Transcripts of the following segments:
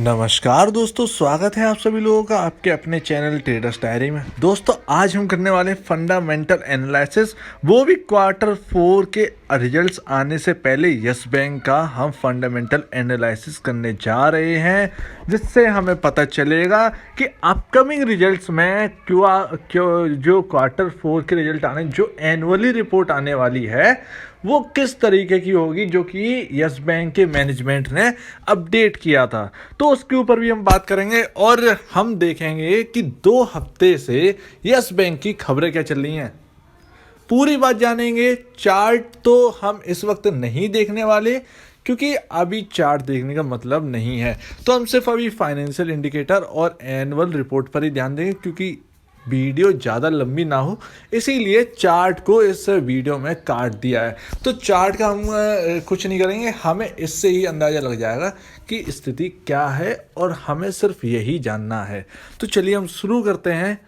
नमस्कार दोस्तों, स्वागत है आप सभी लोगों का आपके अपने चैनल ट्रेडर्स डायरी में। दोस्तों आज हम करने वाले फंडामेंटल एनालिसिस, वो भी क्वार्टर 4 के रिजल्ट्स आने से पहले यस बैंक का हम फंडामेंटल एनालिसिस करने जा रहे हैं, जिससे हमें पता चलेगा कि अपकमिंग रिजल्ट्स में क्यों जो क्वार्टर 4 के रिजल्ट आने, जो एनुअली रिपोर्ट आने वाली है, वो किस तरीके की होगी, जो कि यस बैंक के मैनेजमेंट ने अपडेट किया था। तो उसके ऊपर भी हम बात करेंगे और हम देखेंगे कि 2 हफ्ते से यस बैंक की खबरें क्या चल रही हैं, पूरी बात जानेंगे। चार्ट तो हम इस वक्त नहीं देखने वाले, क्योंकि अभी चार्ट देखने का मतलब नहीं है। तो हम सिर्फ अभी फाइनेंशियल इंडिकेटर और एनुअल रिपोर्ट पर ही ध्यान देंगे, क्योंकि वीडियो ज़्यादा लंबी ना हो, इसीलिए चार्ट को इस वीडियो में काट दिया है। तो चार्ट का हम कुछ नहीं करेंगे, हमें इससे ही अंदाज़ा लग जाएगा कि स्थिति क्या है और हमें सिर्फ यही जानना है। तो चलिए हम शुरू करते हैं।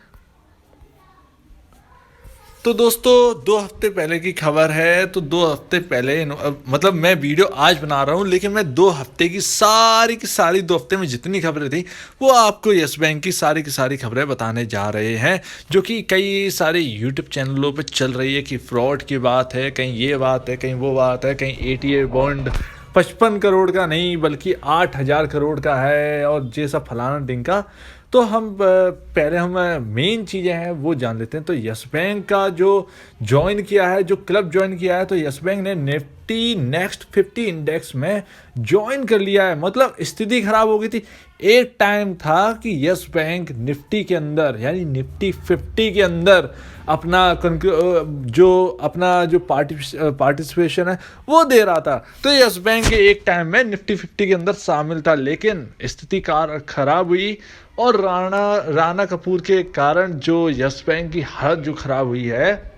तो दोस्तों 2 हफ्ते पहले की खबर है। तो 2 हफ्ते पहले मतलब मैं वीडियो आज बना रहा हूँ, लेकिन मैं 2 हफ्ते की सारी 2 हफ्ते में जितनी खबरें थी वो आपको यस बैंक की सारी खबरें बताने जा रहे हैं, जो कि कई सारे यूट्यूब चैनलों पे चल रही है कि फ्रॉड की बात है, कहीं ये बात है, कहीं वो बात है, कहीं एटीए बॉन्ड 55 करोड़ का नहीं बल्कि 8,000 करोड़ का है और ये सब फलाना डिंका। तो हम पहले हम मेन चीज़ें हैं वो जान लेते हैं। तो यस बैंक का जो ज्वाइन किया है, जो क्लब ज्वाइन किया है, तो यस बैंक ने निफ्टी नेक्स्ट 50 इंडेक्स में ज्वाइन कर लिया है। मतलब स्थिति खराब हो गई थी। एक टाइम था कि यस बैंक निफ्टी के अंदर, यानी निफ्टी 50 के अंदर अपना जो पार्टिसिपेशन है वो दे रहा था। तो यस बैंक एक टाइम में निफ्टी 50 के अंदर शामिल था, लेकिन स्थिति खराब हुई और राणा कपूर के कारण जो यस बैंक की हालत जो खराब हुई है,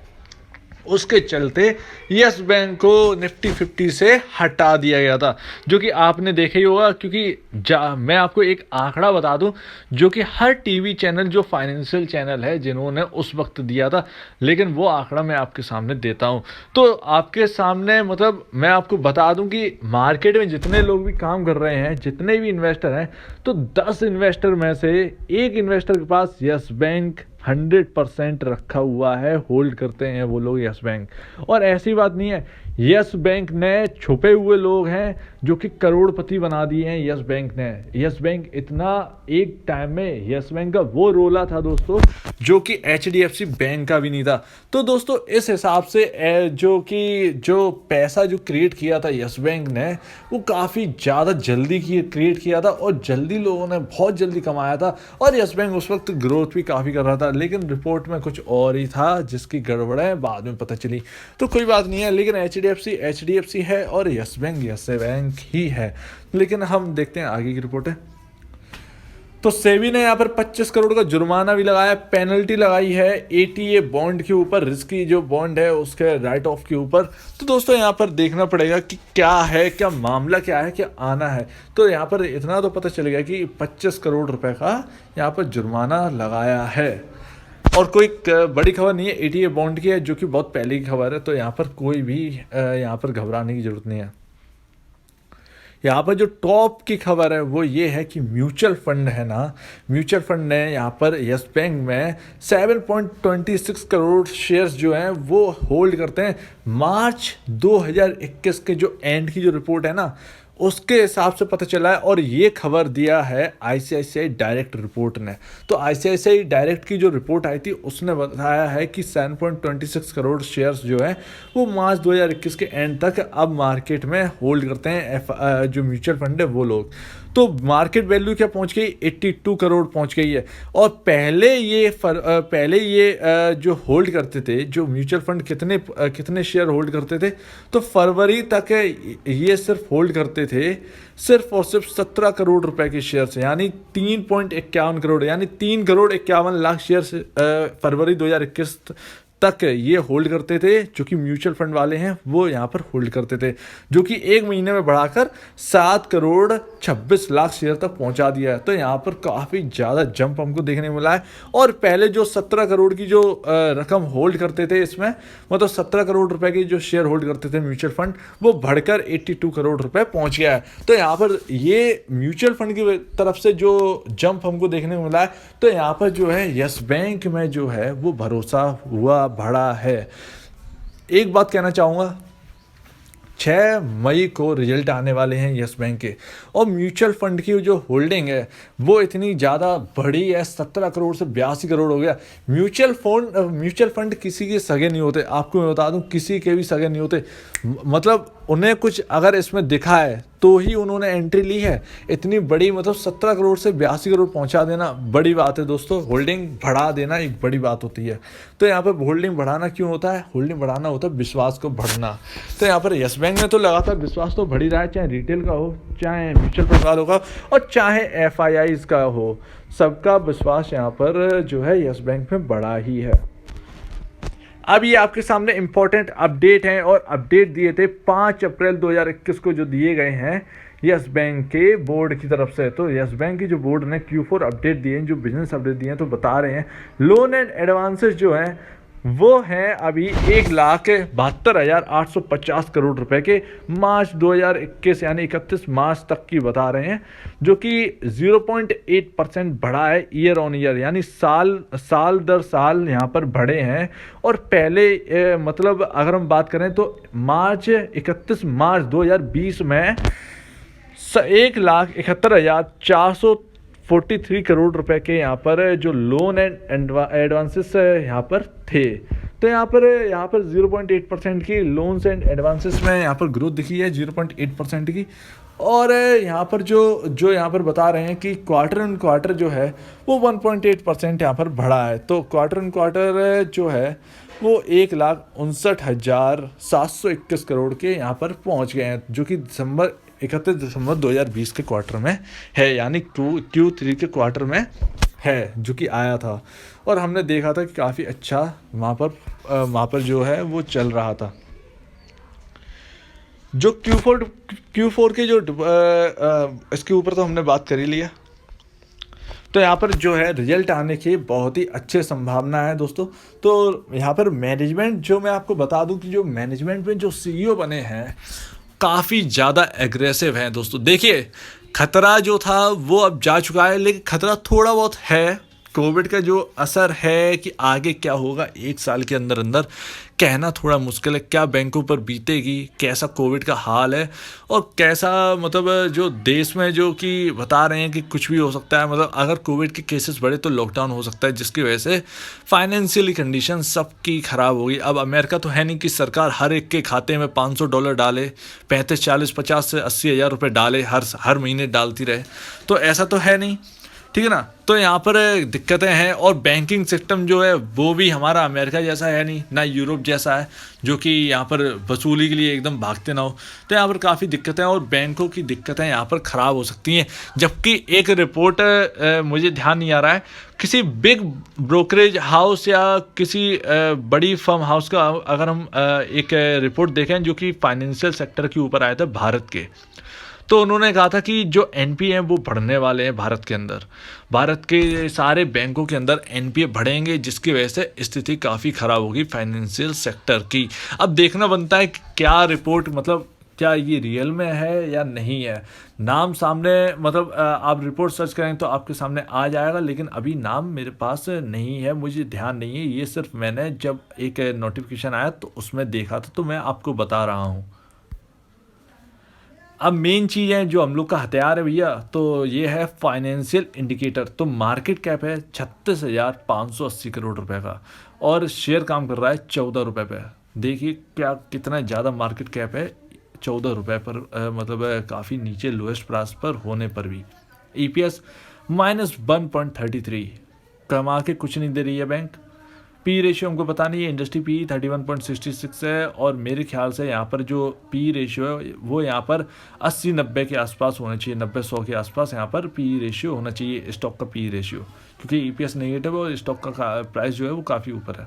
उसके चलते यस बैंक को निफ्टी 50 से हटा दिया गया था, जो कि आपने देखा ही होगा। क्योंकि मैं आपको एक आंकड़ा बता दूं, जो कि हर टीवी चैनल, जो फाइनेंशियल चैनल है, जिन्होंने उस वक्त दिया था, लेकिन वो आंकड़ा मैं आपके सामने देता हूं। तो आपके सामने मतलब मैं आपको बता दूं कि मार्केट में जितने लोग भी काम कर रहे हैं, जितने भी इन्वेस्टर हैं, तो 10 इन्वेस्टर में से एक इन्वेस्टर के पास यस बैंक 100% रखा हुआ है, होल्ड करते हैं वो लोग यस बैंक। और ऐसी बात नहीं है, यस बैंक ने छुपे हुए लोग हैं जो कि करोड़पति बना दिए हैं यस बैंक ने। यस बैंक इतना, एक टाइम में यस बैंक का वो रोला था दोस्तों, जो कि एचडीएफसी बैंक का भी नहीं था। तो दोस्तों इस हिसाब से जो पैसा जो क्रिएट किया था यस बैंक ने, वो काफ़ी ज़्यादा जल्दी क्रिएट किया था और जल्दी लोगों ने बहुत जल्दी कमाया था। और यस बैंक उस वक्त ग्रोथ भी काफ़ी कर रहा था, लेकिन रिपोर्ट में कुछ और ही था, जिसकी गड़बड़ें बाद में पता चली। तो कोई बात नहीं है, लेकिन एचडीएफसी है और यस बैंक ही है। लेकिन हम देखते हैं आगे की रिपोर्ट है। तो सेबी ने यहाँ पर 25 करोड़ का जुर्माना भी लगाया, पेनल्टी लगाई है एटीए बॉन्ड के ऊपर, रिस्की जो बॉन्ड है उसके राइट ऑफ के ऊपर। तो दोस्तों यहाँ पर देखना पड़ेगा कि क्या है, क्या मामला क्या है, क्या आना है। तो यहाँ पर इतना तो पता चल गया कि 25 करोड़ रुपए का यहाँ पर जुर्माना लगाया है। और कोई बड़ी खबर नहीं है, एटीए बॉन्ड की है, जो कि बहुत पहले की खबर है। तो यहाँ पर कोई भी यहाँ पर घबराने की जरूरत नहीं है। यहाँ पर जो टॉप की खबर है वो ये है कि म्यूचुअल फंड है ना, म्यूचुअल फंड ने यहाँ पर यस बैंक में 7.26 करोड़ शेयर्स जो हैं वो होल्ड करते हैं। मार्च 2021 के जो एंड की जो रिपोर्ट है ना, उसके हिसाब से पता चला है। और ये खबर दिया है आईसीआईसीआई डायरेक्ट रिपोर्ट ने। तो आईसीआईसीआई डायरेक्ट की जो रिपोर्ट आई थी, उसने बताया है कि 7.26 करोड़ शेयर्स जो है वो मार्च 2021 के एंड तक अब मार्केट में होल्ड करते हैं जो म्यूचुअल फंड है वो लोग। तो मार्केट वैल्यू क्या पहुंच गई, 82 करोड़ पहुंच गई है। और पहले ये जो होल्ड करते थे, जो म्यूचुअल फंड कितने शेयर होल्ड करते थे, तो फरवरी तक ये सिर्फ होल्ड करते थे सिर्फ और सिर्फ 17 करोड़ रुपए के शेयर, यानी 3.51 करोड़, यानी 3 करोड़ 51 लाख शेयर फरवरी 2021 तक ये होल्ड करते थे, जो कि म्यूचुअल फंड वाले हैं वो यहाँ पर होल्ड करते थे, जो कि एक महीने में बढ़ाकर 7 करोड़ 26 लाख शेयर तक पहुंचा दिया है। तो यहाँ पर काफ़ी ज़्यादा जंप हमको देखने को मिला है। और पहले जो 17 करोड़ की जो रकम होल्ड करते थे इसमें, मतलब 17 करोड़ रुपए की जो शेयर होल्ड करते थे म्यूचुअल फंड, वो बढ़कर 82 करोड़ रुपए पहुंच गया है। तो यहाँ पर ये म्यूचुअल फंड की तरफ से जो जंप हमको देखने को मिला है, तो यहाँ पर जो है यस बैंक में जो है वो भरोसा हुआ बढ़ा है। एक बात कहना चाहूँगा, 6 मई को रिजल्ट आने वाले हैं यस बैंक के, और म्यूचुअल फंड की जो होल्डिंग है वो इतनी ज़्यादा बढ़ी है, 17 करोड़ से 82 करोड़ हो गया। म्यूचुअल फंड किसी के सगे नहीं होते, आपको मैं बता दूं, किसी के भी सगे नहीं होते। मतलब उन्हें कुछ अगर इसमें दिखा है तो ही उन्होंने एंट्री ली है। इतनी बड़ी, मतलब 17 करोड़ से 82 करोड़ पहुंचा देना बड़ी बात है दोस्तों। होल्डिंग बढ़ा देना एक बड़ी बात होती है। तो यहाँ पर होल्डिंग बढ़ाना क्यों होता है? होल्डिंग बढ़ाना होता है विश्वास को बढ़ना। तो यहाँ पर यस बैंक में तो लगातार विश्वास तो बढ़ ही रहा है, चाहे रिटेल का हो, चाहे म्यूचुअल फंड वालों का, और चाहे FIIs का हो। सबका विश्वास यहाँ पर जो है यस बैंक में बढ़ा ही है। अब ये आपके सामने इंपॉर्टेंट अपडेट हैं, और अपडेट दिए थे 5 अप्रैल 2021 को, जो दिए गए हैं यस बैंक के बोर्ड की तरफ से। तो यस बैंक की जो बोर्ड ने Q4 अपडेट दिए हैं, जो बिजनेस अपडेट दिए हैं, तो बता रहे हैं लोन एंड एडवांसेस जो हैं वो हैं अभी 1,72,850 करोड़ रुपए के मार्च 2021 यानी 31 मार्च तक की बता रहे हैं, जो कि 0.8% बढ़ा है ईयर ऑन ईयर, यानी साल दर साल यहाँ पर बढ़े हैं। और पहले मतलब अगर हम बात करें तो 31 मार्च 2020 में 1,71,443 करोड़ रुपए के यहाँ पर जो लोन एंड एडवांसेस यहाँ पर थे। तो यहाँ पर 0.8% की लोन्स एंड एडवांसेस में यहाँ पर ग्रोथ दिखी है, 0.8% की। और यहाँ पर जो यहाँ पर बता रहे हैं कि क्वार्टर ऑन क्वार्टर जो है वो 1.8% यहाँ पर बढ़ा है। तो क्वार्टर ऑन क्वार्टर जो है वो 1,59,721 करोड़ के यहाँ पर पहुँच गए हैं, जो कि 31 दिसंबर 2020 के क्वार्टर में है, यानी Q3 के क्वार्टर में है, जो कि आया था। और हमने देखा था कि काफ़ी अच्छा वहाँ पर जो है वो चल रहा था। जो Q4 के जो इसके ऊपर तो हमने बात कर ही लिया। तो यहाँ पर जो है रिजल्ट आने की बहुत ही अच्छे संभावना है दोस्तों। तो यहाँ पर मैनेजमेंट, जो मैं आपको बता दूं कि जो मैनेजमेंट में जो CEO बने हैं काफ़ी ज़्यादा एग्रेसिव हैं दोस्तों। देखिए, खतरा जो था वो अब जा चुका है, लेकिन खतरा थोड़ा बहुत है। कोविड का जो असर है कि आगे क्या होगा 1 साल के अंदर कहना थोड़ा मुश्किल है। क्या बैंकों पर बीतेगी, कैसा कोविड का हाल है, और कैसा मतलब जो देश में जो कि बता रहे हैं कि कुछ भी हो सकता है। मतलब अगर कोविड के केसेस बढ़े तो लॉकडाउन हो सकता है, जिसकी वजह से फाइनेंशियली कंडीशन सबकी ख़राब होगी। अब अमेरिका तो है नहीं कि सरकार हर एक के खाते में $500 डाले, 35, 40, 50 से 80 हज़ार रुपये डाले, हर महीने डालती रहे। तो ऐसा तो है नहीं, ठीक है ना। तो यहाँ पर दिक्कतें हैं। और बैंकिंग सिस्टम जो है वो भी हमारा अमेरिका जैसा है नहीं, ना यूरोप जैसा है, जो कि यहाँ पर वसूली के लिए एकदम भागते ना हो। तो यहाँ पर काफ़ी दिक्कतें हैं, और बैंकों की दिक्कतें यहाँ पर ख़राब हो सकती हैं। जबकि एक रिपोर्ट मुझे ध्यान नहीं आ रहा है, किसी बिग ब्रोकरेज हाउस या किसी बड़ी फर्म हाउस का अगर हम एक रिपोर्ट देखें जो कि फाइनेंशियल सेक्टर के ऊपर आया था भारत के, तो उन्होंने कहा था कि जो NPA हैं वो बढ़ने वाले हैं भारत के अंदर। भारत के सारे बैंकों के अंदर NPA बढ़ेंगे, जिसकी वजह से स्थिति काफ़ी ख़राब होगी फाइनेंशियल सेक्टर की। अब देखना बनता है कि क्या रिपोर्ट, मतलब क्या ये रियल में है या नहीं है। नाम सामने, मतलब आप रिपोर्ट सर्च करें तो आपके सामने आ जाएगा, लेकिन अभी नाम मेरे पास नहीं है, मुझे ध्यान नहीं है। ये सिर्फ मैंने जब एक नोटिफिकेशन आया तो उसमें देखा था, तो मैं आपको बता रहा हूँ। अब मेन चीज़ है जो हम लोग का हथियार है भैया, तो ये है फाइनेंशियल इंडिकेटर। तो मार्केट कैप है 36,580 करोड़ रुपए का, और शेयर काम कर रहा है 14 रुपये पे। देखिए क्या कितना ज़्यादा मार्केट कैप है 14 रुपये पर, मतलब काफ़ी नीचे लोएस्ट प्राइस पर होने पर भी। EPS -1.33, कमा के कुछ नहीं दे रही है बैंक। पी रेशियो हमको पता नहीं है, इंडस्ट्री पी 31.66 है, और मेरे ख्याल से यहाँ पर जो पी रेशियो है वो यहाँ पर 80-90 के आसपास होना चाहिए, 90-100 के आसपास यहाँ पर पी रेशियो होना चाहिए, स्टॉक का पी रेशियो, क्योंकि EPS नेगेटिव है और स्टॉक का प्राइस जो है वो काफ़ी ऊपर है।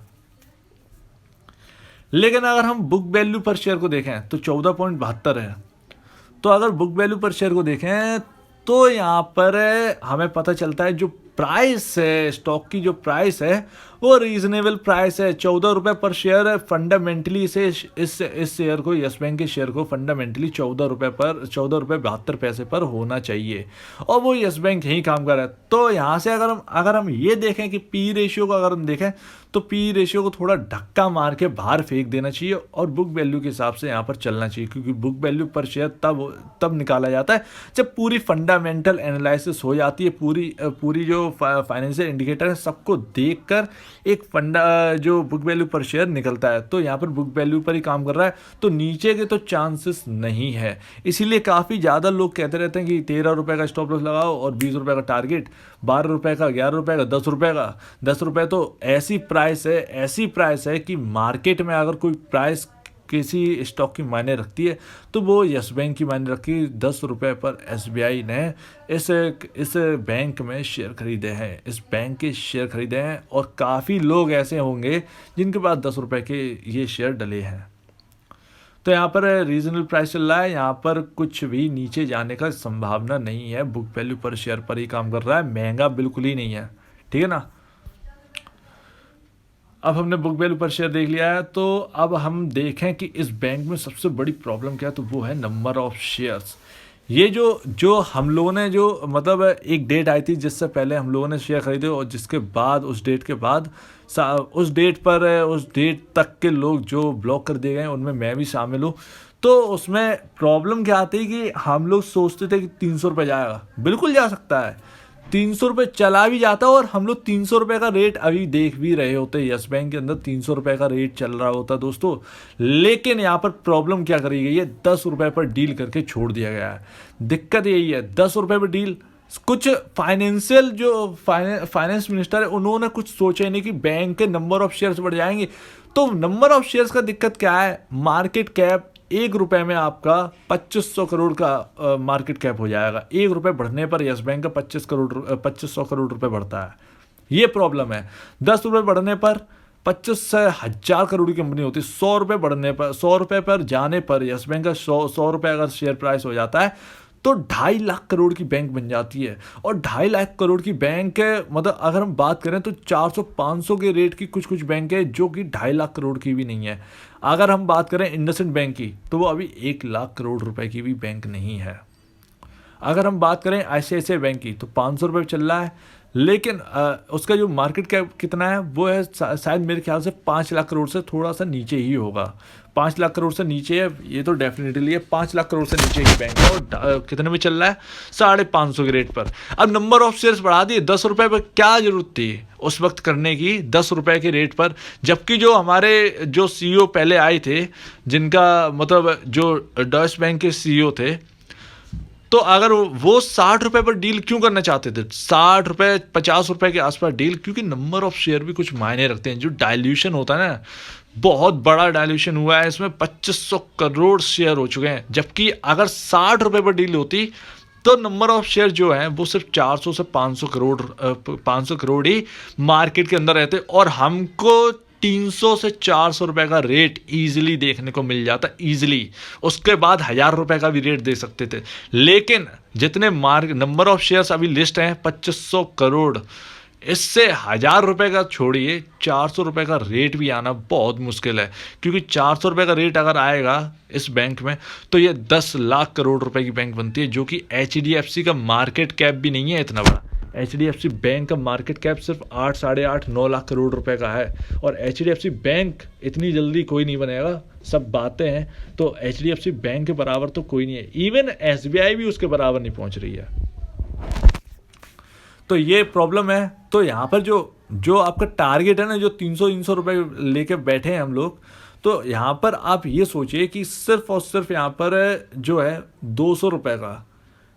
लेकिन अगर हम बुक वैल्यू पर शेयर को देखें तो 14.72 है। तो अगर बुक वैल्यू पर शेयर को देखें तो यहाँ पर हमें पता चलता है जो प्राइस है, स्टॉक की जो प्राइस है वो रीजनेबल प्राइस है, 14 रुपये पर शेयर है। फंडामेंटली इस शेयर को, यस बैंक के शेयर को फंडामेंटली 14 रुपये 72 पैसे पर होना चाहिए, और वो यस बैंक यही काम कर रहा है। तो यहाँ से अगर हम ये देखें कि पी रेशियो को अगर हम देखें तो पी रेशियो को थोड़ा धक्का मार के बाहर फेंक देना चाहिए और बुक वैल्यू के हिसाब से यहाँ पर चलना चाहिए, क्योंकि बुक वैल्यू पर शेयर तब निकाला जाता है जब पूरी फंडामेंटल एनालिसिस हो जाती है, पूरी जो फाइनेंशियल इंडिकेटर है सबको देखकर एक जो बुक वैल्यू पर शेयर निकलता है। तो यहाँ पर बुक वैल्यू पर ही काम कर रहा है, तो नीचे के तो चांसेस नहीं है। इसीलिए काफ़ी ज़्यादा लोग कहते रहते हैं कि 13 रुपये का स्टॉप लॉस लगाओ और 20 रुपये का टारगेट, 12 रुपये का, 11 रुपये का, 10 रुपये का। 10 रुपये तो ऐसी प्राइस है कि मार्केट में अगर कोई प्राइस किसी स्टॉक की मायने रखती है तो वो यस बैंक की मायने रखती है। 10 रुपये पर SBI ने इस बैंक में शेयर खरीदे हैं, इस बैंक के शेयर खरीदे हैं, और काफ़ी लोग ऐसे होंगे जिनके पास 10 रुपये के ये शेयर डले हैं। तो यहाँ पर रीजनल प्राइस चल रहा है, यहाँ पर कुछ भी नीचे जाने का संभावना नहीं है, बुक वैल्यू पर शेयर पर ही काम कर रहा है, महंगा बिल्कुल ही नहीं है, ठीक है ना। अब हमने बुक वैल्यू पर शेयर देख लिया है, तो अब हम देखें कि इस बैंक में सबसे बड़ी प्रॉब्लम क्या है, तो वो है नंबर ऑफ शेयर्स। ये जो हम लोगों ने जो मतलब एक डेट आई थी जिससे पहले हम लोगों ने शेयर खरीदे, और जिसके बाद उस डेट के बाद उस डेट तक के लोग जो ब्लॉक कर दिए गए उनमें मैं भी शामिल हूँ। तो उसमें प्रॉब्लम क्या आती है कि हम लोग सोचते थे कि 300 रुपये जाएगा, बिल्कुल जा सकता है, 300 रुपये चला भी जाता, और हम लोग 300 रुपये का रेट अभी देख भी रहे होते, यस बैंक के अंदर 300 रुपये का रेट चल रहा होता दोस्तों। लेकिन यहाँ पर प्रॉब्लम क्या करी गई है, 10 रुपये पर डील करके छोड़ दिया गया है। दिक्कत यही है, 10 रुपये पर डील। कुछ फाइनेंस मिनिस्टर है, उन्होंने कुछ सोचा ही नहीं कि बैंक के नंबर ऑफ शेयर्स बढ़ जाएंगे। तो नंबर ऑफ शेयर्स का दिक्कत क्या है, मार्केट कैप 1 रुपये में आपका 2500 करोड़ का मार्केट कैप हो जाएगा। 1 रुपये बढ़ने पर यस बैंक का 2500 करोड़ रुपए बढ़ता है, ये प्रॉब्लम है। 10 रुपये बढ़ने पर 25,000 करोड़ की कंपनी होती है। 100 रुपये बढ़ने पर, 100 रुपये पर जाने पर यस बैंक का 100 रुपये अगर शेयर प्राइस हो जाता है तो 2.5 लाख करोड़ की बैंक बन जाती है। और 2.5 लाख करोड़ की बैंक है, मतलब अगर हम बात करें तो 400-500 के रेट की कुछ बैंक है जो कि 2.5 लाख करोड़ की भी नहीं है। अगर हम बात करें इंडसइंड बैंक की तो वो अभी 1 लाख करोड़ रुपए की भी बैंक नहीं है। अगर हम बात करें ICICI बैंक की तो 500 रुपये चल रहा है, लेकिन उसका जो मार्केट कैप कितना है वो है शायद मेरे ख्याल से 5 लाख करोड़ से थोड़ा सा नीचे ही होगा। 5 लाख करोड़ से नीचे है ये तो डेफिनेटली है, 5 लाख करोड़ से नीचे ही बैंक है, और कितने में चल रहा है, 550 के रेट पर। अब नंबर ऑफ शेयर्स बढ़ा दिए, 10 रुपये पर क्या जरूरत थी उस वक्त करने की, 10 रुपये के रेट पर, जबकि जो हमारे जो CEO पहले आए थे, जिनका मतलब जो डॉइश बैंक के CEO थे, तो अगर वो 60 रुपये पर डील क्यों करना चाहते थे, 60 रुपये 50 रुपये के आसपास डील, क्योंकि नंबर ऑफ शेयर भी कुछ मायने रखते हैं। जो डाइल्यूशन होता है ना, बहुत बड़ा डाइल्यूशन हुआ है इसमें, 2500 करोड़ शेयर हो चुके हैं, जबकि अगर 60 रुपये पर डील होती तो नंबर ऑफ शेयर जो है वो सिर्फ 400 से 500 करोड़ ही मार्केट के अंदर रहते, और हमको 300 से 400 रुपये का रेट इजीली देखने को मिल जाता, इजीली। उसके बाद 1000 रुपये का भी रेट दे सकते थे। लेकिन जितने नंबर ऑफ शेयर्स अभी लिस्ट हैं 2500 करोड़, इससे 1000 रुपये का छोड़िए, 400 रुपये का रेट भी आना बहुत मुश्किल है, क्योंकि 400 रुपये का रेट अगर आएगा इस बैंक में तो ये 10 लाख करोड़ रुपए की बैंक बनती है, जो कि HDFC का मार्केट कैप भी नहीं है इतना बड़ा। HDFC बैंक का मार्केट कैप सिर्फ 8, साढ़े 8, 9 लाख करोड़ रुपए का है, और HDFC बैंक इतनी जल्दी कोई नहीं बनेगा, सब बातें हैं। तो HDFC बैंक के बराबर तो कोई नहीं है, इवन SBI भी उसके बराबर नहीं पहुंच रही है। तो ये प्रॉब्लम है। तो यहाँ पर जो आपका टारगेट है ना, जो 300 रुपये लेके बैठे हैं हम लोग, तो यहाँ पर आप ये सोचिए कि सिर्फ और सिर्फ यहाँ पर जो है 200 रुपये का,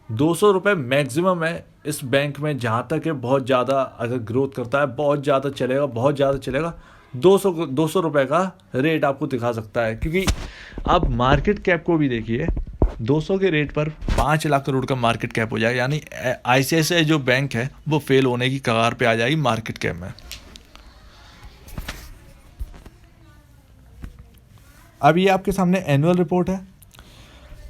200 रुपये मैक्सिमम है इस बैंक में, जहाँ तक है बहुत ज़्यादा अगर ग्रोथ करता है, बहुत ज़्यादा चलेगा, 200 रुपये का रेट आपको दिखा सकता है। क्योंकि आप मार्केट कैप को भी देखिए, 200 के रेट पर 5 लाख करोड़ का मार्केट कैप हो जाएगा, यानी ICICI जो बैंक है वो फेल होने की कगार पे आ जाएगी मार्केट कैप में। अब ये आपके सामने एनुअल रिपोर्ट है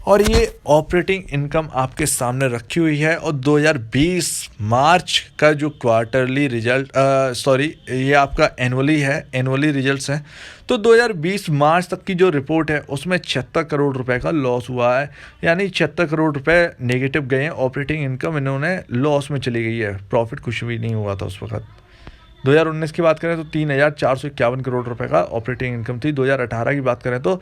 और ये ऑपरेटिंग इनकम आपके सामने रखी हुई है। और 2020 मार्च का जो क्वार्टरली रिजल्ट ये आपका एनुअली रिजल्ट्स हैं। तो 2020 मार्च तक की जो रिपोर्ट है उसमें 76 करोड़ रुपए का लॉस हुआ है, यानी 76 करोड़ रुपए नेगेटिव गए हैं। ऑपरेटिंग इनकम इन्होंने लॉस में चली गई है, प्रॉफिट कुछ भी नहीं हुआ था उस वक्त। 2019 की बात करें तो 3,451 करोड़ रुपए का ऑपरेटिंग इनकम थी। 2018 की बात करें तो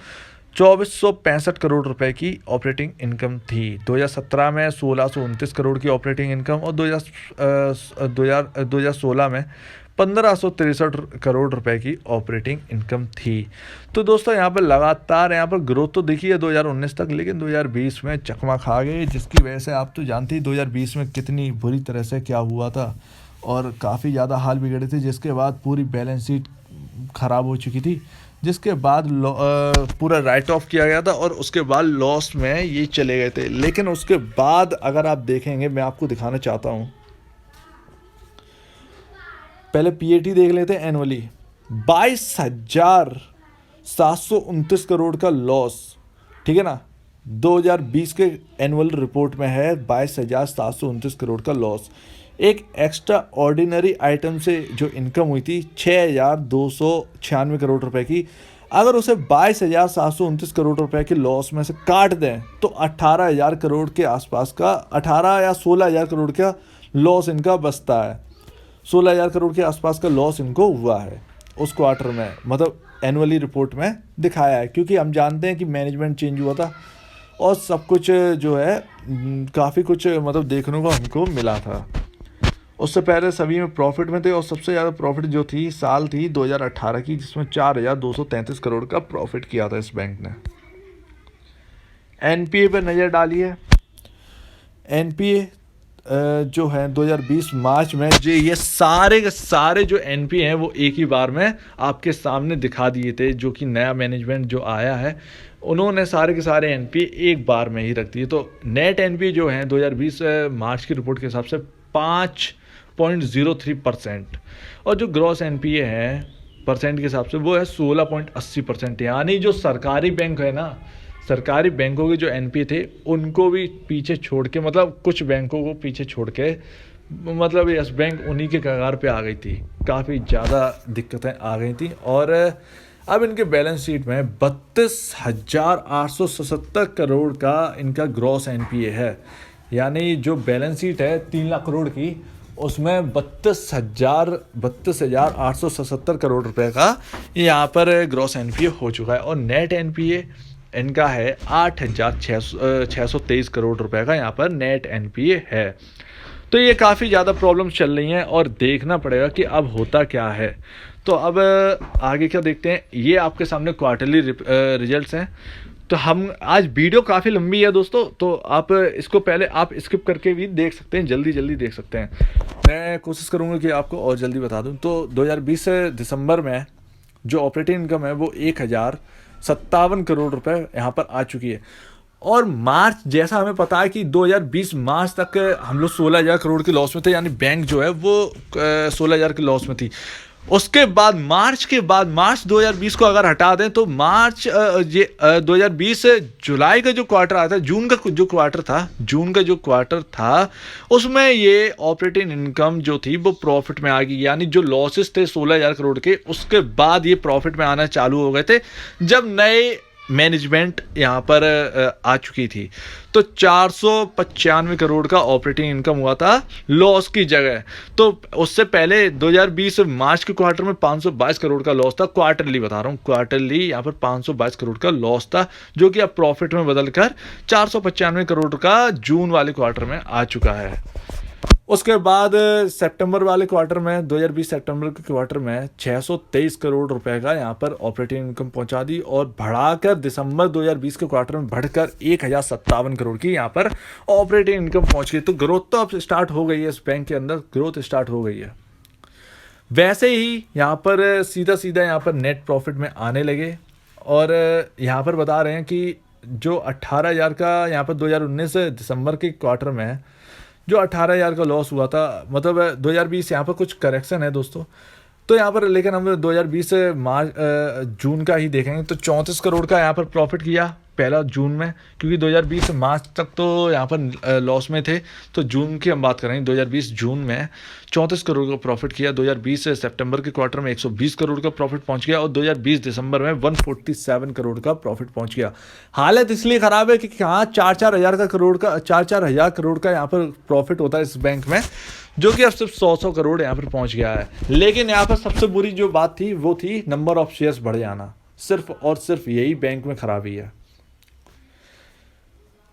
2465 करोड़ रुपए की ऑपरेटिंग इनकम थी। 2017 में 1629 करोड़ की ऑपरेटिंग इनकम और 2016 में 1563 करोड़ रुपए की ऑपरेटिंग इनकम थी। तो दोस्तों यहाँ पर लगातार यहाँ पर ग्रोथ तो देखी है 2019 तक, लेकिन 2020 में चकमा खा गए, जिसकी वजह से आप तो जानते ही 2020 में कितनी बुरी तरह से क्या हुआ था और काफ़ी ज़्यादा हाल बिगड़े थे, जिसके बाद पूरी बैलेंस शीट ख़राब हो चुकी थी, जिसके बाद पूरा राइट ऑफ किया गया था और उसके बाद लॉस में ये चले गए थे। लेकिन उसके बाद अगर आप देखेंगे, मैं आपको दिखाना चाहता हूँ, पहले पीएटी देख लेते हैं एनुअली। 22,729 करोड़ का लॉस, ठीक है ना। 2020 के एनुअल रिपोर्ट में है 22,729 करोड़ का लॉस। एक एक्स्ट्रा ऑर्डिनरी आइटम से जो इनकम हुई थी 6,296 करोड़ रुपए की, अगर उसे 22,729 करोड़ रुपए के लॉस में से काट दें तो 18,000 करोड़ के आसपास का 18 या 16,000 करोड़ का लॉस इनका बचता है। 16,000 करोड़ के आसपास का लॉस इनको हुआ है उस क्वार्टर में, मतलब एनुअली रिपोर्ट में दिखाया है। क्योंकि हम जानते हैं कि मैनेजमेंट चेंज हुआ था और सब कुछ जो है काफ़ी कुछ मतलब देखने को हमको मिला था। उससे पहले सभी में प्रॉफिट में थे और सबसे ज़्यादा प्रॉफिट जो थी साल थी 2018 की, जिसमें 4,233 करोड़ का प्रॉफिट किया था इस बैंक ने। एनपीए पर नज़र डालिए। एनपीए जो है 2020 मार्च में जो ये सारे के सारे जो एनपीए हैं वो एक ही बार में आपके सामने दिखा दिए थे। जो कि नया मैनेजमेंट जो आया है उन्होंने सारे के सारे एनपीए एक बार में ही रख दिए। तो नेट एनपीए जो है 2020 मार्च की रिपोर्ट के हिसाब से 5.03% और जो ग्रॉस एनपीए है परसेंट के हिसाब से वो है 16.80%। यानी जो सरकारी बैंक है ना, सरकारी बैंकों के जो एनपीए थे उनको भी पीछे छोड़ के, मतलब कुछ बैंकों को पीछे छोड़ के, मतलब यस बैंक उन्हीं के कगार पे आ गई थी। काफ़ी ज़्यादा दिक्कतें आ गई थी और अब इनके बैलेंस शीट में 32,877 करोड़ का इनका ग्रॉस एनपीए है। यानी जो बैलेंस शीट है 3 लाख करोड़ की, उसमें 32,877 करोड़ रुपए का यहाँ पर ग्रॉस एनपीए हो चुका है। और नेट एनपीए इनका है 8,623 करोड़ रुपए का यहाँ पर नेट एनपीए है। तो ये काफ़ी ज़्यादा प्रॉब्लम्स चल रही हैं और देखना पड़ेगा कि अब होता क्या है। तो अब आगे क्या देखते हैं। ये आपके सामने क्वार्टरली रिजल्ट्स हैं। तो हम आज वीडियो काफ़ी लंबी है दोस्तों, तो आप इसको पहले आप स्किप करके भी देख सकते हैं, जल्दी देख सकते हैं। मैं कोशिश करूँगा कि आपको और जल्दी बता दूँ। तो 2020 दिसंबर में जो ऑपरेटिंग इनकम है वो 1,057 करोड़ रुपए यहाँ पर आ चुकी है। और मार्च, जैसा हमें पता है कि 2020 मार्च तक हम लोग 16,000 करोड़ के लॉस में थे, यानी बैंक जो है वो 16,000 के लॉस में थी। उसके बाद मार्च 2020 को अगर हटा दें तो मार्च 2020 जुलाई का जो क्वार्टर आया था, जून का जो क्वार्टर था उसमें ये ऑपरेटिंग इनकम जो थी वो प्रॉफिट में आ गई। यानी जो लॉसेस थे 16,000 करोड़ के, उसके बाद ये प्रॉफिट में आना चालू हो गए थे जब नए मैनेजमेंट यहाँ पर आ चुकी थी। तो 495 करोड़ का ऑपरेटिंग इनकम हुआ था लॉस की जगह। तो उससे पहले 2020 मार्च के क्वार्टर में 522 करोड़ का लॉस था। क्वार्टरली बता रहा हूँ, क्वार्टरली यहाँ पर 522 करोड़ का लॉस था, जो कि अब प्रॉफिट में बदलकर 495 करोड़ का जून वाले क्वार्टर में आ चुका है। उसके बाद सितंबर वाले क्वार्टर में 2020 सितंबर के क्वार्टर में 623 करोड़ रुपए का यहाँ पर ऑपरेटिंग इनकम पहुंचा दी और बढ़ाकर दिसंबर 2020 के क्वार्टर में बढ़कर 1,057 करोड़ की यहाँ पर ऑपरेटिंग इनकम पहुंच गई। तो ग्रोथ तो अब स्टार्ट हो गई है, इस बैंक के अंदर ग्रोथ स्टार्ट हो गई है। वैसे ही यहाँ पर सीधा यहाँ पर नेट प्रॉफिट में आने लगे। और यहाँ पर बता रहे हैं कि जो 18,000 का यहाँ पर 2019 दिसंबर के क्वार्टर में जो 18,000 का लॉस हुआ था, मतलब 2020 यहाँ पर कुछ करेक्शन है दोस्तों। तो यहाँ पर लेकिन हम 2020 मार्च जून का ही देखेंगे तो 34 करोड़ का यहाँ पर प्रॉफिट किया पहला जून में, क्योंकि 2020 मार्च तक तो यहाँ पर लॉस में थे। तो जून की हम बात करेंगे, 2020 जून में 34 करोड़ का प्रॉफिट किया। 2020 सितंबर के क्वार्टर में 120 करोड़ का प्रॉफिट पहुंच गया और 2020 दिसंबर में 147 करोड़ का प्रॉफिट पहुंच गया। हालत इसलिए ख़राब है कि हाँ 4-4 हज़ार करोड़ का यहाँ पर प्रॉफिट होता है इस बैंक में, जो कि अब सिर्फ 100 करोड़ यहाँ पर पहुंच गया है। लेकिन यहाँ पर सबसे बुरी जो बात थी वो थी नंबर ऑफ शेयर्स बढ़ जाना, सिर्फ और सिर्फ यही बैंक में खराबी है।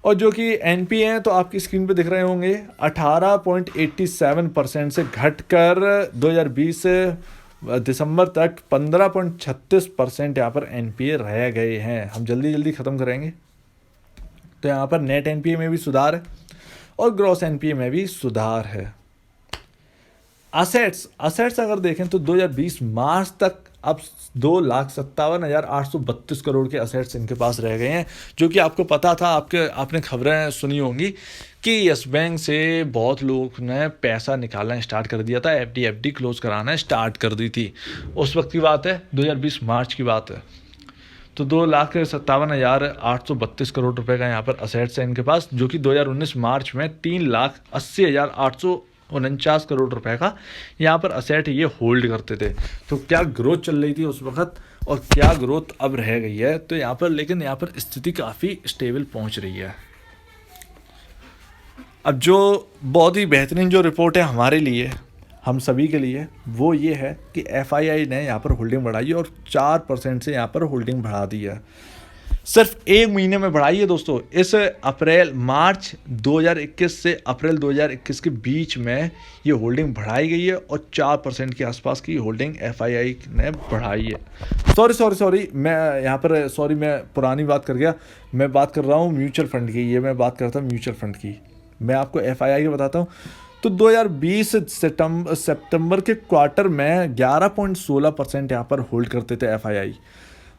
और जो कि एनपीए हैं तो आपकी स्क्रीन पे दिख रहे होंगे 18.87% से घटकर 2020 दिसंबर तक 15.36% यहाँ पर एनपीए रह गए हैं। हम जल्दी ख़त्म करेंगे। तो यहाँ पर नेट एनपीए में भी सुधार है और ग्रॉस एनपीए में भी सुधार है। असेट्स अगर देखें तो 2020 मार्च तक अब 2,57,832 करोड़ के असेट्स इनके पास रह गए हैं, जो कि आपको पता था, आपने खबरें सुनी होंगी कि यस बैंक से बहुत लोग ने पैसा निकालना स्टार्ट कर दिया था, एफडी क्लोज कराना स्टार्ट कर दी थी। उस वक्त की बात है, 2020 मार्च की बात है। तो 2,57,832 करोड़ रुपए का यहाँ पर असेट्स है इनके पास, जो कि 2019 मार्च में 3,80,849 करोड़ रुपए का यहाँ पर असेट ये होल्ड करते थे। तो क्या ग्रोथ चल रही थी उस वक्त और क्या ग्रोथ अब रह गई है। तो यहाँ पर लेकिन यहाँ पर स्थिति काफ़ी स्टेबल पहुँच रही है। अब जो बहुत ही बेहतरीन जो रिपोर्ट है हमारे लिए, हम सभी के लिए, वो ये है कि एफआईआई ने यहाँ पर होल्डिंग बढ़ाई और 4% से यहाँ पर होल्डिंग बढ़ा दी है। सिर्फ एक महीने में बढ़ाई है दोस्तों। इस मार्च 2021 से अप्रैल 2021 के बीच में ये होल्डिंग बढ़ाई गई है और 4% के आसपास की होल्डिंग एफआईआई ने बढ़ाई है। सॉरी मैं पुरानी बात कर गया। मैं बात कर रहा हूँ म्यूचुअल फंड की, ये मैं बात करता हूँ म्यूचुअल फंड की। मैं आपको एफआईआई की बताता हूँ। तो 2020 सितंबर के क्वार्टर में 11.16% यहाँ पर होल्ड करते थे एफआईआई।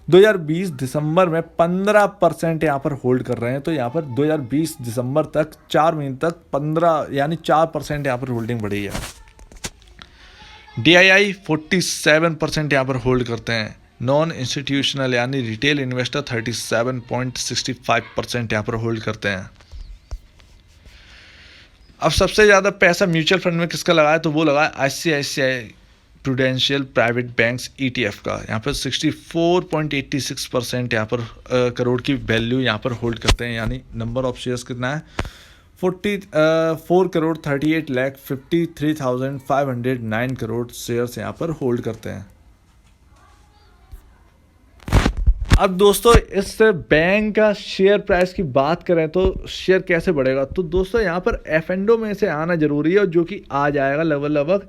2020 दिसंबर में 15% यहाँ पर होल्ड कर रहे हैं। तो यहाँ पर 2020 दिसंबर तक 4 महीने तक 15 यानी 4% यहाँ पर होल्डिंग बढ़ी है। DII 47% यहाँ पर होल्ड करते हैं। नॉन इंस्टीट्यूशनल यानी रिटेल इन्वेस्टर 37.65% यहाँ पर होल्ड करते हैं। अब सबसे ज़्यादा पैसा म्यूचुअल फंड में किसका लगा है, तो वो लगा है ICICI prudential private banks ETF का। यहाँ पर 64.86% यहाँ पर करोड़ की वैल्यू यहाँ पर होल्ड करते हैं। यानी नंबर ऑफ शेयर्स कितना है, 4,38,53,509 करोड़ शेयर्स यहाँ पर होल्ड करते हैं। अब दोस्तों इस बैंक का शेयर प्राइस की बात करें तो शेयर कैसे बढ़ेगा, तो दोस्तों यहाँ पर F&O में से आना जरूरी है, जो कि आ जाएगा लगभग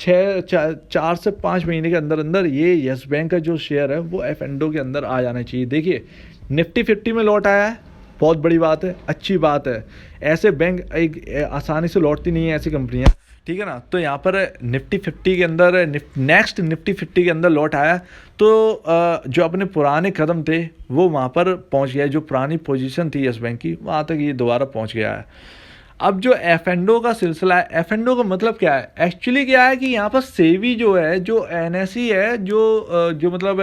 4 से 5 महीने के अंदर ये यस बैंक का जो शेयर है वो F&O के अंदर आ जाना चाहिए। देखिए निफ्टी 50 में लौट आया है, बहुत बड़ी बात है, अच्छी बात है। ऐसे बैंक एक आसानी से लौटती नहीं है ऐसी कंपनियां, ठीक है ना। तो यहाँ पर निफ्टी 50 के अंदर नेक्स्ट निफ्टी 50 के अंदर लौट आया। तो जो अपने पुराने कदम थे वो वहाँ पर पहुँच गया, जो पुरानी पोजीशन थी यस बैंक की वहाँ तक ये दोबारा पहुँच गया है। अब जो F&O का सिलसिला है, F&O का मतलब क्या है, एक्चुअली क्या है कि यहाँ पर सेबी जो है, जो NSE है, जो मतलब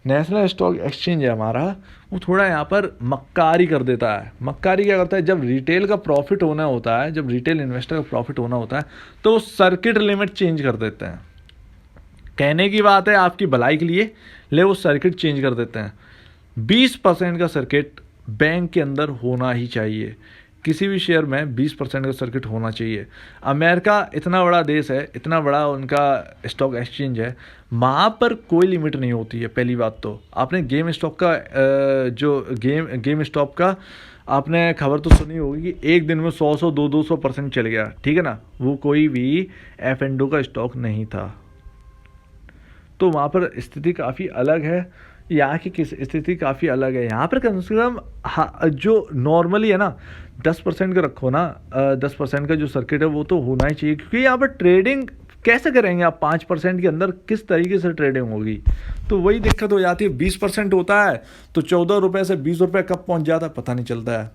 नेशनल स्टॉक एक्सचेंज है हमारा, वो थोड़ा यहाँ पर मक्कारी कर देता है। मक्कारी क्या करता है, जब रिटेल का प्रॉफिट होना होता है, जब रिटेल इन्वेस्टर का प्रॉफिट होना होता है तो वो सर्किट लिमिट चेंज कर देते हैं। कहने की बात है आपकी भलाई के लिए, ले वो सर्किट चेंज कर देते हैं। 20% का सर्किट बैंक के अंदर होना ही चाहिए। किसी भी शेयर में 20% का सर्किट होना चाहिए। अमेरिका इतना बड़ा देश है, इतना बड़ा उनका स्टॉक एक्सचेंज है, वहाँ पर कोई लिमिट नहीं होती है। पहली बात तो आपने गेम स्टॉप का आपने खबर तो सुनी होगी कि एक दिन में 100-200% चल गया, ठीक है ना। वो कोई भी F&O का स्टॉक नहीं था। तो वहाँ पर स्थिति काफ़ी अलग है, यहाँ की स्थिति काफ़ी अलग है। यहाँ पर कम से कम जो नॉर्मली है ना 10% का रखो ना, 10% का जो सर्किट है वो तो होना ही चाहिए, क्योंकि यहाँ पर ट्रेडिंग कैसे करेंगे आप 5% के अंदर, किस तरीके से ट्रेडिंग होगी। तो वही दिक्कत हो जाती है। 20% होता है तो 14 रुपये से 20 रुपये कब पहुँच जाता है पता नहीं चलता है।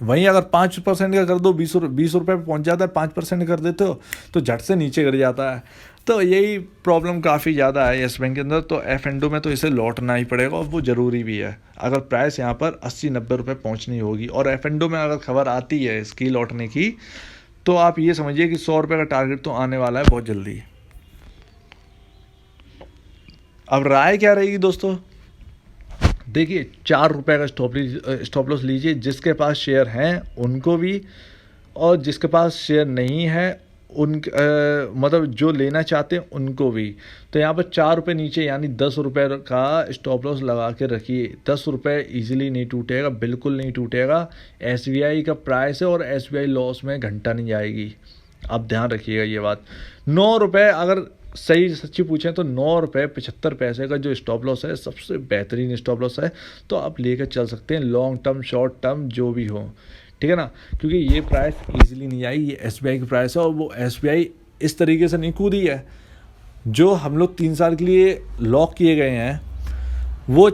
वहीं अगर 5% का कर दो, 20 रुपये पे पहुंच जाता है, 5% कर देते हो तो झट से नीचे गिर जाता है। तो यही प्रॉब्लम काफ़ी ज़्यादा है येस बैंक के अंदर। तो एफ एंडो में तो इसे लौटना ही पड़ेगा और वो ज़रूरी भी है। अगर प्राइस यहाँ पर 80-90 रुपये पहुँचनी होगी और एफ एंडो में अगर खबर आती है इसकी लौटने की, तो आप ये समझिए कि 100 रुपये का टारगेट तो आने वाला है बहुत जल्दी। अब राय क्या रहेगी दोस्तों? देखिए, 4 रुपये का स्टॉप लॉस लीजिए, जिसके पास शेयर हैं उनको भी, और जिसके पास शेयर नहीं है उन मतलब जो लेना चाहते हैं उनको भी। तो यहाँ पर 4 रुपये नीचे यानी 10 रुपये का स्टॉप लॉस लगा के रखिए। 10 रुपये ईजिली नहीं टूटेगा, बिल्कुल नहीं टूटेगा। SBI का प्राइस है और SBI लॉस में घंटा नहीं जाएगी, आप ध्यान रखिएगा ये बात। 9 रुपये, अगर सही सच्ची पूछें तो 9 रुपये 75 पैसे का जो स्टॉप लॉस है सबसे बेहतरीन स्टॉप लॉस है। तो आप लेकर चल सकते हैं, लॉन्ग टर्म शॉर्ट टर्म जो भी हो, ठीक है ना। क्योंकि ये प्राइस इजीली नहीं आई, ये SBI की प्राइस है और वो SBI इस तरीके से नहीं कूदी है। जो हम लोग 3 साल के लिए लॉक किए गए हैं, वो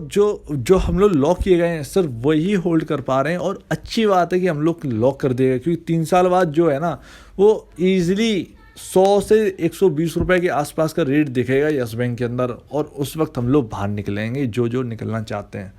जो हम लोग लॉक किए गए हैं सिर्फ वही होल्ड कर पा रहे हैं। और अच्छी बात है कि हम लोग लॉक कर देंगे, क्योंकि 3 साल बाद जो है ना वो ईजिली 100 से 120 रुपये के आसपास का रेट दिखेगा यस बैंक के अंदर, और उस वक्त हम लोग बाहर निकलेंगे जो निकलना चाहते हैं।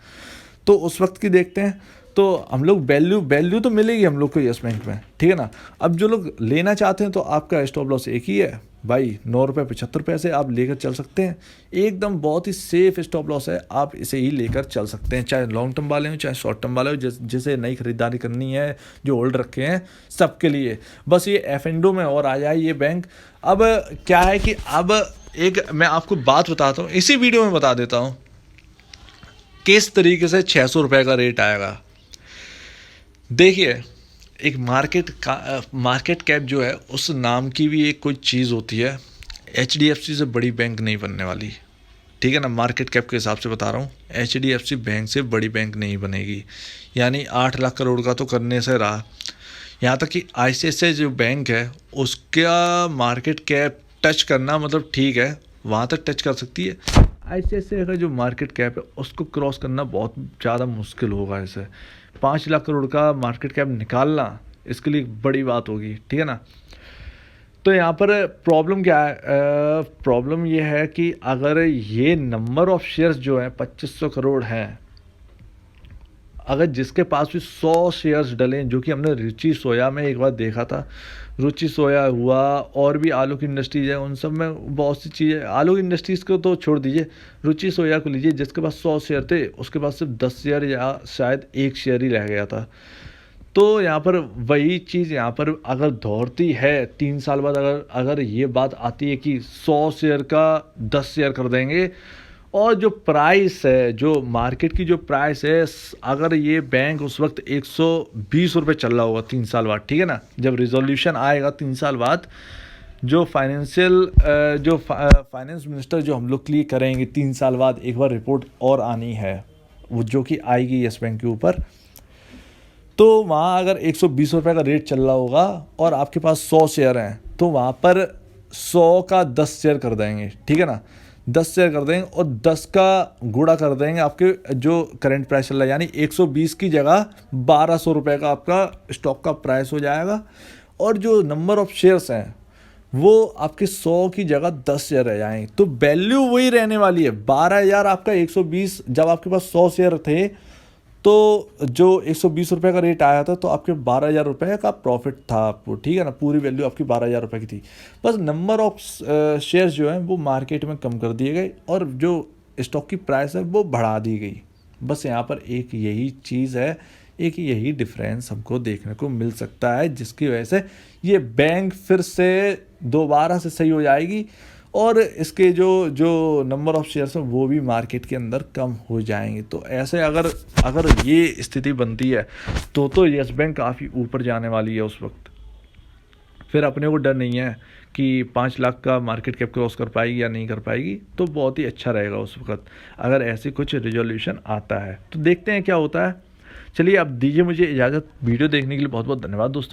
तो उस वक्त की देखते हैं। तो हम लोग वैल्यू तो मिलेगी हम लोग को यस बैंक में, ठीक है ना। अब जो लोग लेना चाहते हैं तो आपका स्टॉप लॉस एक ही है भाई, 9 रुपये 75 पैसे आप लेकर चल सकते हैं। एकदम बहुत ही सेफ स्टॉप लॉस है, आप इसे ही लेकर चल सकते हैं, चाहे लॉन्ग टर्म वाले हो चाहे शॉर्ट टर्म वाले हो, जिसे नई खरीदारी करनी है, जो होल्ड रखे हैं सबके लिए। बस ये एफ एंडो में और आ जाए ये बैंक। अब क्या है कि अब एक मैं आपको बात बताता हूँ, इसी वीडियो में बता देता हूँ किस तरीके से 600 रुपये का रेट आएगा। देखिए, एक मार्केट कैप जो है उस नाम की भी एक कोई चीज़ होती है। HDFC से बड़ी बैंक नहीं बनने वाली, ठीक है ना। मार्केट कैप के हिसाब से बता रहा हूँ, HDFC बैंक से बड़ी बैंक नहीं बनेगी। यानी 8 लाख करोड़ का तो करने से रहा। यहाँ तक कि ICICI जो बैंक है उसका मार्केट कैप टच करना मतलब ठीक है, वहाँ तक टच कर सकती है। ICICI का जो मार्केट कैप है उसको क्रॉस करना बहुत ज़्यादा मुश्किल होगा। इसे 5 लाख करोड़ का मार्केट कैप निकालना इसके लिए बड़ी बात होगी, ठीक है ना। तो यहाँ पर प्रॉब्लम क्या है? प्रॉब्लम ये है कि अगर ये नंबर ऑफ शेयर्स जो है 2500 करोड़ हैं, अगर जिसके पास भी 100 शेयर्स डलें, जो कि हमने रुचि सोया में एक बार देखा था, रुचि सोया हुआ और भी आलोक इंडस्ट्रीज है, उन सब में बहुत सी चीज़ें, आलोक इंडस्ट्रीज़ को तो छोड़ दीजिए, रुचि सोया को लीजिए, जिसके पास 100 शेयर थे उसके पास सिर्फ 10 शेयर या शायद 1 शेयर ही रह गया था। तो यहाँ पर वही चीज़ यहाँ पर अगर दौड़ती है 3 साल बाद, अगर ये बात आती है कि 100 शेयर का 10 शेयर कर देंगे, और जो प्राइस है, जो मार्केट की जो प्राइस है, अगर ये बैंक उस वक्त 120 रुपये चल रहा होगा 3 साल बाद, ठीक है ना, जब रिजोल्यूशन आएगा 3 साल बाद, जो फाइनेंस मिनिस्टर जो हम लोग के लिए करेंगे 3 साल बाद, एक बार रिपोर्ट और आनी है वो जो कि आएगी यस बैंक के ऊपर। तो वहाँ अगर 120 रुपये का रेट चल रहा होगा और आपके पास 100 शेयर हैं, तो वहाँ पर 100 का 10 शेयर कर देंगे, ठीक है ना, 10 शेयर कर देंगे और 10 का गुणा कर देंगे आपके जो करंट प्राइस चल रहा है, यानी 120 की जगह 1200 रुपये का आपका स्टॉक का प्राइस हो जाएगा। और जो नंबर ऑफ शेयर्स हैं वो आपके 100 की जगह 10 शेयर रह जाएंगे, तो वैल्यू वही रहने वाली है 12,000। आपका 120, जब आपके पास 100 शेयर थे तो जो 120 रुपये का रेट आया था तो आपके 12,000 रुपये का प्रॉफिट था आपको, ठीक है ना। पूरी वैल्यू आपकी 12,000 रुपये की थी। बस नंबर ऑफ शेयर्स जो हैं वो मार्केट में कम कर दिए गए और जो स्टॉक की प्राइस है वो बढ़ा दी गई। बस यहाँ पर एक यही चीज़ है, एक यही डिफरेंस हमको देखने को मिल सकता है, जिसकी वजह से ये बैंक फिर से दोबारा से सही हो जाएगी और इसके जो नंबर ऑफ शेयर्स हैं वो भी मार्केट के अंदर कम हो जाएंगे। तो ऐसे अगर ये स्थिति बनती है तो यस बैंक काफ़ी ऊपर जाने वाली है उस वक्त। फिर अपने को डर नहीं है कि 5 लाख का मार्केट कैप क्रॉस कर पाएगी या नहीं कर पाएगी, तो बहुत ही अच्छा रहेगा उस वक्त अगर ऐसी कुछ रिजोल्यूशन आता है। तो देखते हैं क्या होता है। चलिए अब दीजिए मुझे इजाज़त। वीडियो देखने के लिए बहुत बहुत धन्यवाद दोस्तों।